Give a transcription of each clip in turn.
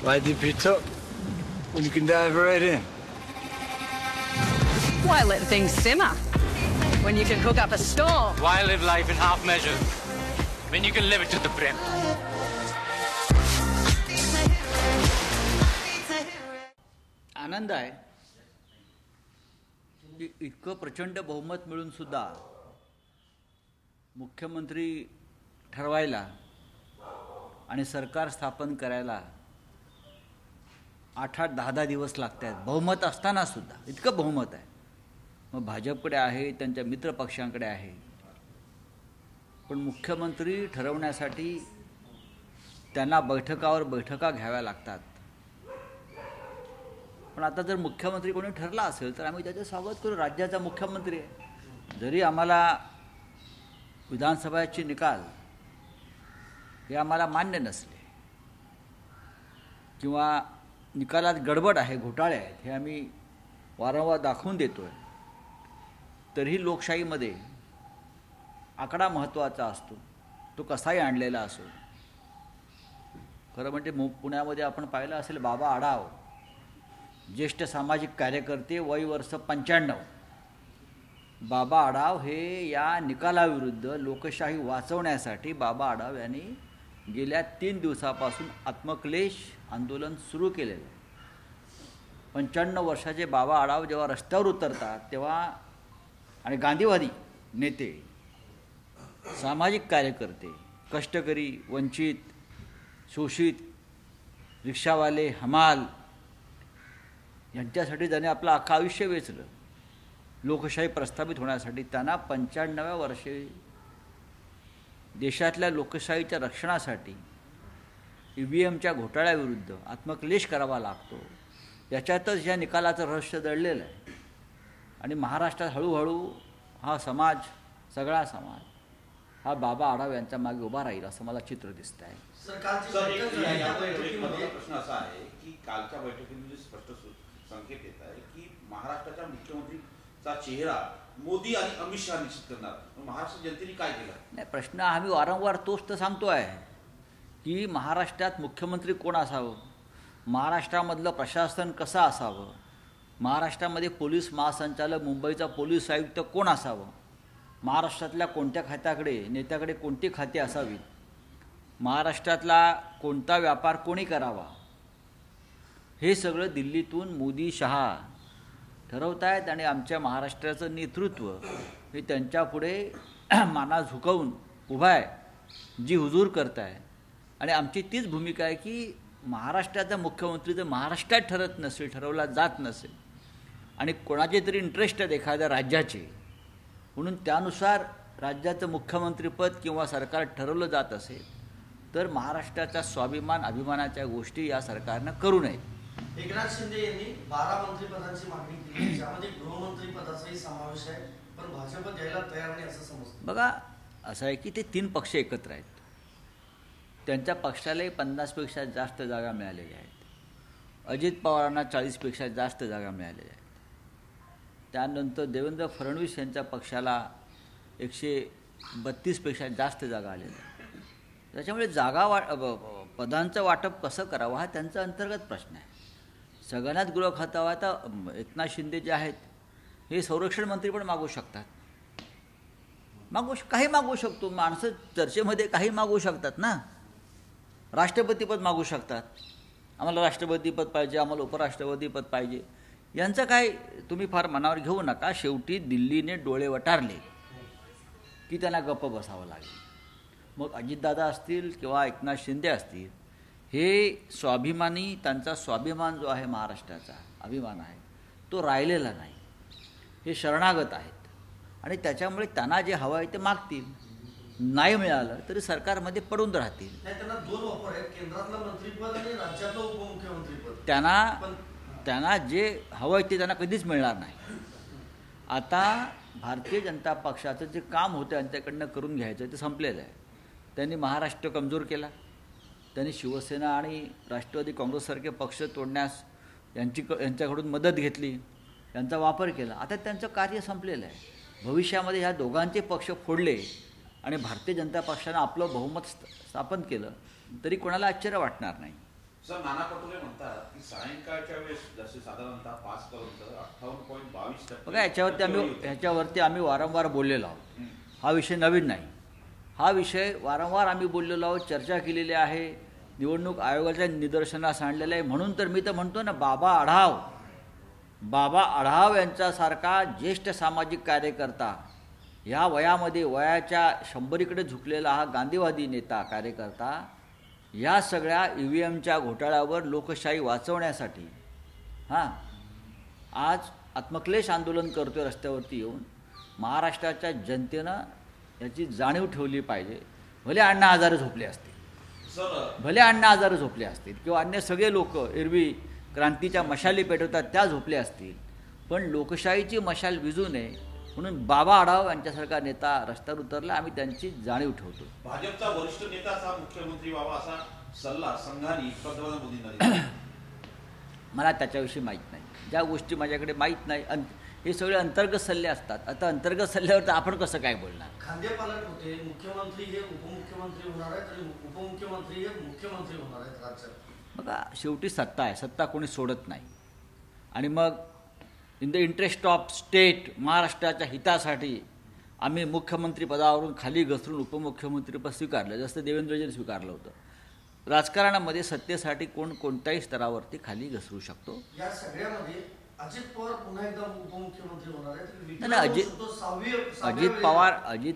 Why dip it up when you can dive right in? Why let things simmer when you can cook up a storm? Why live life in half measures when you can live it to the brim? आनंद आहे की इतकं प्रचंड बहुमत मिळून सुद्धा मुख्यमंत्री ठरवायला आणि सरकार स्थापन करायला 8-8, 10-10 दिवस लागत आहेत. बहुमत असताना सुद्धा इतकं बहुमत आहे. मग भाजपकडे आहे, त्यांच्या मित्र पक्षांकडे आहे, पण मुख्यमंत्री ठरवण्यासाठी त्यांना बैठकावर बैठका घ्याव्या लागतात. पण आता जर मुख्यमंत्री कोणी ठरला असेल तर आम्ही त्याचं स्वागत करू. राज्याचा मुख्यमंत्री आहे. जरी आम्हाला विधानसभेचे निकाल हे आम्हाला मान्य नसले किंवा निकालात गडबड आहे, घोटाळे आहेत, हे आम्ही वारंवार दाखवून देतो आहे, तरीही लोकशाहीमध्ये आकडा महत्त्वाचा असतो. तो कसाही आणलेला असो. खरं म्हणजे पुण्यामध्ये आपण पाहिलं असेल, बाबा आढाव, ज्येष्ठ सामाजिक कार्यकर्ते, वय वर्ष 95. बाबा आढाव हे या निकालाविरुद्ध लोकशाही वाचवण्यासाठी बाबा आढाव यांनी गेल्या 3 दिवसापासून आत्मक्लेश आंदोलन सुरू केलेलं आहे. 95 वर्षाचे बाबा आढाव जेव्हा रस्त्यावर उतरतात तेव्हा, आणि गांधीवादी नेते, सामाजिक कार्यकर्ते, कष्टकरी, वंचित, शोषित, रिक्षावाले, हमाल यांच्यासाठी ज्याने आपलं अख्खं आयुष्य वेचलं लोकशाही प्रस्थापित होण्यासाठी, त्यांना 95व्या वर्षी देशातल्या लोकशाहीच्या रक्षणासाठी EVMच्या घोटाळ्याविरुद्ध आत्मक्लेश करावा लागतो. याच्यातच या निकालाचं रहस्य दडलेलं आहे. आणि महाराष्ट्रात हळूहळू हा समाज, सगळा समाज हा बाबा आढाव यांच्या मागे उभा राहील असं मला चित्र दिसत आहे. प्रश्न असा आहे की कालच्या बैठकीमध्ये स्पष्ट संकेत येत आहे की महाराष्ट्राच्या मुख्यमंत्रीचा चेहरा मोदी आणि अमित शहा निश्चित करणार. महाराष्ट्र जनतेने काय केलं? नाही, प्रश्न आम्ही वारंवार तोच तर सांगतो आहे की महाराष्ट्रात मुख्यमंत्री कोण असावं, महाराष्ट्रामधलं प्रशासन कसं असावं, महाराष्ट्रामध्ये पोलीस महासंचालक, मुंबईचा पोलीस आयुक्त कोण असावं, महाराष्ट्रातल्या कोणत्या खात्याकडे, नेत्याकडे कोणती खाती असावीत, महाराष्ट्रातला कोणता व्यापार कोणी करावा, हे सगळं दिल्लीतून मोदी शहा ठरवत आहेत. आणि आमच्या महाराष्ट्राचं नेतृत्व हे त्यांच्यापुढे माना झुकवून उभा आहे, जी हुजूर करत आहे. आणि आमची तीच भूमिका आहे की महाराष्ट्राचा मुख्यमंत्री जर महाराष्ट्रात ठरत नसेल, ठरवला जात नसेल, आणि कोणाचे तरी इंटरेस्ट आहेत एखाद्या राज्याचे, म्हणून त्यानुसार राज्याचं मुख्यमंत्रीपद किंवा सरकार ठरवलं जात असेल तर महाराष्ट्राचा स्वाभिमान, अभिमानाच्या गोष्टी या सरकारनं करू नयेत. एकनाथ शिंदे यांनी 12 मंत्रिपदांची मागणी केली, ज्यामध्ये गृहमंत्री पदाचाही समावेश आहे, पण भाजप द्यायला तयार नाही असं समजतं. बघा, असं आहे की ते 3 पक्ष एकत्र आहेत. त्यांच्या पक्षालाही 50पेक्षा जास्त जागा मिळालेल्या आहेत. अजित पवारांना 40पेक्षा जास्त जागा मिळालेल्या आहेत. त्यानंतर देवेंद्र फडणवीस यांच्या पक्षाला 132पेक्षा जास्त जागा आलेल्या आहेत. त्याच्यामुळे पदांचं वाटप कसं करावं हा त्यांचा अंतर्गत प्रश्न आहे. सगळ्यांनाच गृह खातं. आता एकनाथ शिंदे जे आहेत हे संरक्षण मंत्री पण मागू शकतात, काही मागू शकतो. माणसं चर्चेमध्ये काही मागू शकतात ना. राष्ट्रपतीपद मागू शकतात, आम्हाला राष्ट्रपतीपद पाहिजे, आम्हाला उपराष्ट्रपतीपद पाहिजे. यांचं काय तुम्ही फार मनावर घेऊ नका. शेवटी दिल्लीने डोळे वटारले की त्यांना गप्प बसावं लागेल. मग अजितदादा असतील किंवा एकनाथ शिंदे असतील, हे स्वाभिमानी, त्यांचा स्वाभिमान जो आहे, महाराष्ट्राचा अभिमान आहे, तो राहिलेला नाही. हे शरणागत आहेत आणि त्याच्यामुळे त्यांना जे हवं आहे ते मागतील. नाही मिळालं तरी सरकारमध्ये पडून राहतील. त्यांना 2 ऑफर आहेत, केंद्रातलं मंत्रिपद आणि राज्यातलं उपमुख्यमंत्रीपद. त्यांना जे हवं आहे ते त्यांना कधीच मिळणार नाही. आता भारतीय जनता पक्षाचं जे काम होतं त्यांच्याकडनं करून घ्यायचं ते संपलेलं आहे. त्यांनी महाराष्ट्र कमजोर केला, त्यांनी शिवसेना आणि राष्ट्रवादी काँग्रेससारखे पक्ष तोडण्यास यांच्याकडून मदत घेतली, यांचा वापर केला. आता त्यांचं कार्य संपलेलं आहे. भविष्यामध्ये ह्या दोघांचे पक्ष फोडले आणि भारतीय जनता पक्षानं आपलं बहुमत स्थापन केलं तरी कोणाला आश्चर्य वाटणार नाही. सर नाना पटोले म्हणतात की सायंकाळच्या वेळेस जसे साधारणतः 5 पर्यंत 58.22% बघा, ह्याच्यावरती आम्ही वारंवार बोललेलो आहोत. हा विषय नवीन नाही. हा विषय वारंवार आम्ही बोललेलो आहोत, चर्चा केलेली आहे, निवडणूक आयोगाच्या निदर्शनास आणलेलं आहे. म्हणून तर मी तर म्हणतो ना, बाबा आढाव यांच्यासारखा ज्येष्ठ सामाजिक कार्यकर्ता, ह्या वयामध्ये वयाच्या 100कडे झुकलेला हा गांधीवादी नेता कार्यकर्ता, या सगळ्या EVMच्या घोटाळ्यावर लोकशाही वाचवण्यासाठी आज आत्मक्लेश आंदोलन करतोय रस्त्यावरती येऊन. महाराष्ट्राच्या जनतेनं याची जाणीव ठेवली पाहिजे. भले अण्णा हजारे झोपले असतील, किंवा अन्य सगळे लोक एरवी क्रांतीच्या मशाली पेटवतात त्या झोपले असतील, पण लोकशाहीची मशाल विझू नये म्हणून बाबा आढाव यांच्यासारखा नेता रस्त्यावर उतरला. आम्ही त्यांची जाणीव ठेवतो. भाजपचा वरिष्ठ नेता असा मुख्यमंत्री व्हावा असा सल्ला संघाने पंतप्रधान मोदींना दिला. मला त्याच्याविषयी माहीत नाही. ज्या गोष्टी माझ्याकडे माहीत नाही, हे सगळे अंतर्गत सल्ले असतात. आता अंतर्गत सल्ल्यावर तर आपण कसं काय बोलणार? खांदेपालट होते, मुख्यमंत्री हे उपमुख्यमंत्री होणार आहेत आणि उपमुख्यमंत्री हे मुख्यमंत्री होणार आहेत राज्यात. बघा, शेवटी सत्ता आहे, सत्ता कोणी सोडत नाही. आणि मग in the interest of state, महाराष्ट्राच्या हितासाठी आम्ही मुख्यमंत्री पदावरून खाली घसरून उपमुख्यमंत्रीपद स्वीकारलं, जसं देवेंद्रजींनी स्वीकारलं होतं. राजकारणामध्ये सत्तेसाठी कोण कोणत्याही स्तरावरती खाली घसरू शकतो. या सगळ्यामध्ये अजित पवार पुन्हा एकदा उपमुख्यमंत्री होणार आहेत. अजित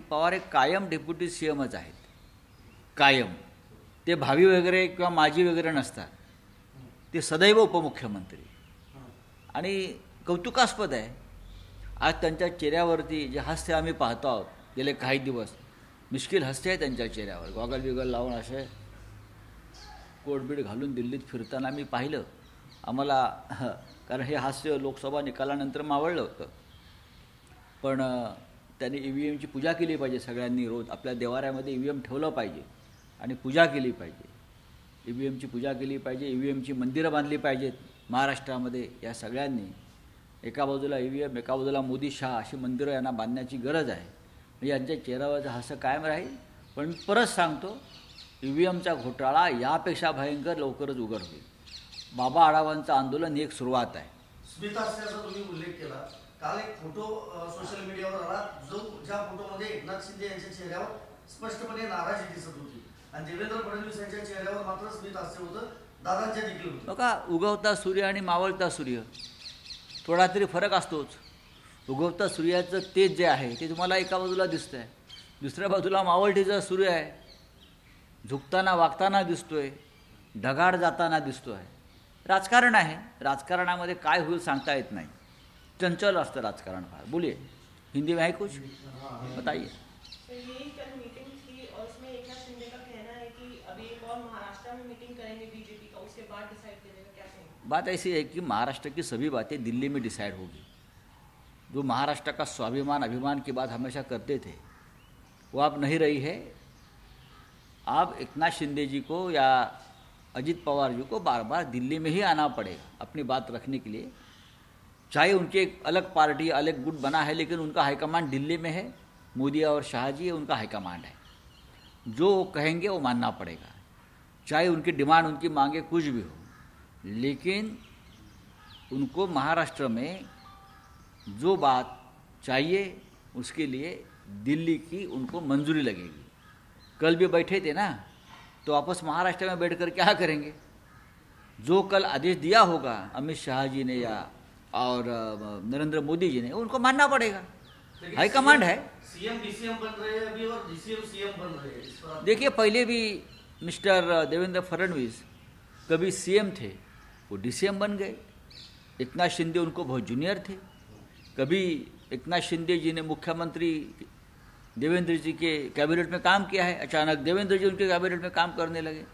पवार हे कायम डेप्युटी CMच आहेत, कायम. ते भावी वगैरे किंवा माजी वगैरे नसतात, ते सदैव उपमुख्यमंत्री. आणि कौतुकास्पद आहे, आज त्यांच्या चेहऱ्यावरती जे हास्य आम्ही पाहतो आहोत गेले काही दिवस, मिश्किल हास्य आहे त्यांच्या चेहऱ्यावर. गॉगल बिगल लावून असे कोटबीड घालून दिल्लीत फिरताना मी पाहिलं. आम्हाला कारण हे हास्य लोकसभा निकालानंतर मावळलं होतं. पण त्यांनी EVMची पूजा केली पाहिजे. सगळ्यांनी रोज आपल्या देवाऱ्यामध्ये EVM ठेवलं पाहिजे आणि पूजा केली पाहिजे. EVMची पूजा केली पाहिजे. EVMची मंदिरं बांधली पाहिजेत महाराष्ट्रामध्ये. या सगळ्यांनी एका बाजूला EVM, एका बाजूला मोदी शहा अशी मंदिरं यांना बांधण्याची गरज आहे. म्हणजे यांच्या चेहऱ्यावरचं हास्य कायम राहील. पण परत सांगतो, EVMचा घोटाळा यापेक्षा भयंकर लवकरच उघड होईल. बाबा आढावांचं आंदोलन ही एक सुरुवात आहे. स्मिता असल्याचा तुम्ही उल्लेख केला. काल एक फोटो सोशल मीडियावर आला, ज्या फोटोमध्ये एकनाथ शिंदे यांच्या चेहऱ्यावर स्पष्टपणे नाराजी दिसत होती आणि देवेंद्र फडणवीस यांच्या चेहऱ्यावर मात्र स्मित हास्य होतं, दादांच्या देखील होतं. बघा, उगवता सूर्य आणि मावळता सूर्य थोडा तरी फरक असतोच. उगवता सूर्याचं तेज जे आहे ते तुम्हाला एका बाजूला दिसतं आहे, दुसऱ्या बाजूला मावळतीचा सूर्य आहे, झुकताना वागताना दिसतोय, ढगाळ जाताना दिसतो आहे. राजकारण आहे, राजकारणामध्ये काय होईल सांगता येत नाही. चंचल असतं राजकारण फार. बोलिए, हिंदी में है कुछ बताइए. ये कल मीटिंग थी और उसमें एकनाथ शिंदे का कहना है कि अभी एक और महाराष्ट्र में मीटिंग करेंगे बीजेपी का, उसके बाद डिसाइड करेगा. क्या कहेंगे? बात ऐसी है कि महाराष्ट्र की सभी बातें दिल्ली में डिसाइड होगी. जो महाराष्ट्र का स्वाभिमान अभिमान की बात हमेशा करते थे वो अब नहीं रही है. अब एकनाथ शिंदे जी को या अजित पवार जी को बार बार दिल्ली में ही आना पड़ेगा अपनी बात रखने के लिए. चाहे उनकी एक अलग पार्टी अलग गुट बना है, लेकिन उनका हाईकमांड दिल्ली में है. मोदी और शाह जी उनका हाईकमांड है. जो कहेंगे वो मानना पड़ेगा, चाहे उनकी डिमांड उनकी मांगे कुछ भी हो. लेकिन उनको महाराष्ट्र में जो बात चाहिए उसके लिए दिल्ली की उनको मंजूरी लगेगी. कल भी बैठे थे ना, तो वापस महाराष्ट्र में बैठकर क्या करेंगे? जो कल आदेश दिया होगा अमित शाह जी ने या और नरेंद्र मोदी जी ने, उनको मानना पड़ेगा. हाईकमांड है. CM DCM बन रहे हैं अभी और DCM CM बन रहे हैं. देखिए, पहले भी मिस्टर देवेंद्र फडणवीस कभी CM थे, वो DCM बन गए. एकनाथ शिंदे उनको बहुत जूनियर थे. कभी एकनाथ शिंदे जी ने मुख्यमंत्री देवेंद्र जी के कैबिनेट में काम किया है, अचानक देवेंद्र जी उनके कैबिनेट में काम करने लगे.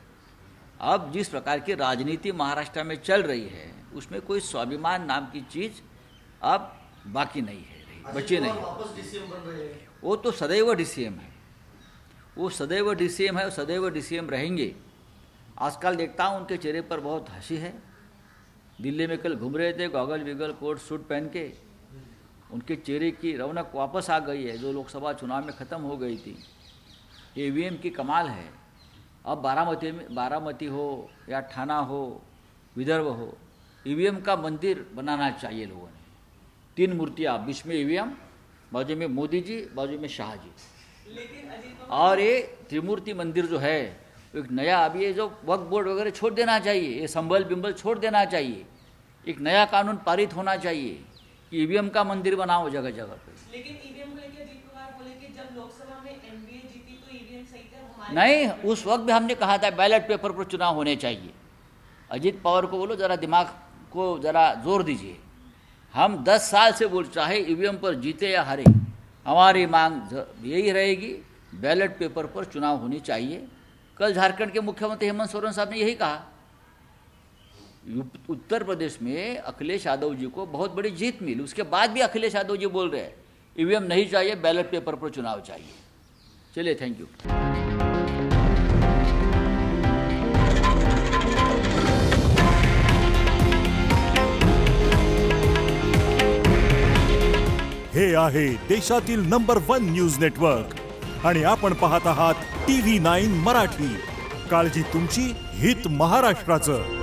अब जिस प्रकार की राजनीति महाराष्ट्र में चल रही है उसमें कोई स्वाभिमान नाम की चीज़ अब बाकी नहीं है, बची नहीं. वापस DCM बन रहे हैं. वो तो सदैव DCM है, वो सदैव DCM है, सदैव DCM रहेंगे. आजकल देखता हूँ उनके चेहरे पर बहुत हंसी है. दिल्ली में कल घूम रहे थे गॉगल विगल कोट सूट पहन के. उनके चेहरे की रौनक वापस आ गई है जो लोकसभा चुनाव में ख़त्म हो गई थी. EVM की कमाल है. अब बारामती हो या ठाना हो, विदर्भ हो, ईवीएम का मंदिर बनाना चाहिए लोगों ने। 3 मूर्तियाँ, बीच में ईवीएम, बाजू में मोदी जी, बाजू में शाह जी, और ये त्रिमूर्ति मंदिर जो है एक नया, अभी ये जो वक्फ बोर्ड वगैरह छोड़ देना चाहिए, ये संबल बिंबल छोड़ देना चाहिए, एक नया कानून पारित होना चाहिए कि ईवीएम का मंदिर बनाओ जगह जगह पे। लेकिन ईवीएम को लेकर अजीत पवार बोले कि जब लोकसभा में एनडीए जीती तो ईवीएम सही था। नहीं, उस वक्त भी हमने कहा था बैलेट पेपर पर चुनाव होने चाहिए। अजीत पवार को बोलो जरा दिमाग को जरा जोर दीजिए। हम 10 साल से बोल, चाहे ईवीएम पर जीते या हारे, हमारी मांग यही रहेगी, बैलेट पेपर पर चुनाव होनी चाहिए। कल झारखंड के मुख्यमंत्री हेमंत सोरेन साहब ने यही कहा। उत्तर प्रदेश में अखिलेश यादव जी को बहुत बड़ी जीत मिली, उसके बाद भी अखिलेश यादव जी बोल रहे हैं ईवीएम नहीं चाहिए, बैलेट पेपर पर चुनाव चाहिए। चलिए, थैंक यू। हे आहे देशातील नंबर 1 न्यूज नेटवर्क आणि आपण पाहत आहात TV9 मराठी। काळजी तुमची, हित महाराष्ट्राचं।